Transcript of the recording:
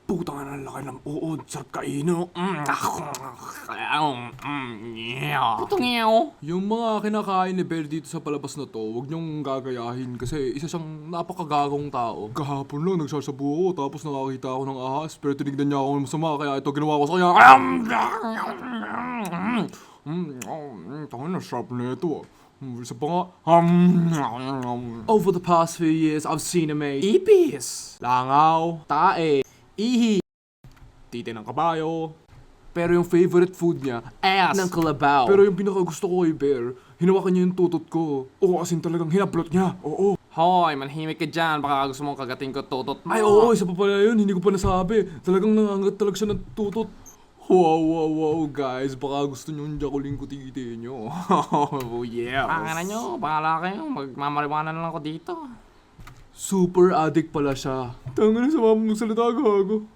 Putang ina, laki ng uod. Sarap kaino. Yeah. Putong yaw. Yung mga kinakain ni Bear dito sa palabas na to, huwag niyong gagayahin kasi isa siyang napakagagong tao. Kahapon lang nagsasabu ako tapos nakakita ako ng ahas pero tinignan niya ako ng masama kaya ito ginawa ko sa kanya. Tangin na, sharp na ito. Isa pa nga. Over the past few years, I've seen him make ipis, langaw, tae, ihi, titi ng kabayo. Pero yung favorite food niya, ass ng kalabaw. Pero yung pinakagusto ko kay Bear, hinawakan niya yung tutot ko. Oo, asin talagang hinaplot niya. Oo. Hoy, manhimik ka dyan. Baka gusto mong kagating ko tutot mo. Ay, oo, isa pa pala yun. Hindi ko pa nasabi. Talagang nangangat talaga siya ng tutot. Wow, guys. Baka gusto niyo yung jakuling ko titi niyo. Oh, yeah. Pangalan nyo, bahala kayo. Magmamariwana na lang ako dito. Super addict pala siya. Tanga na sa mama mong salita, gago.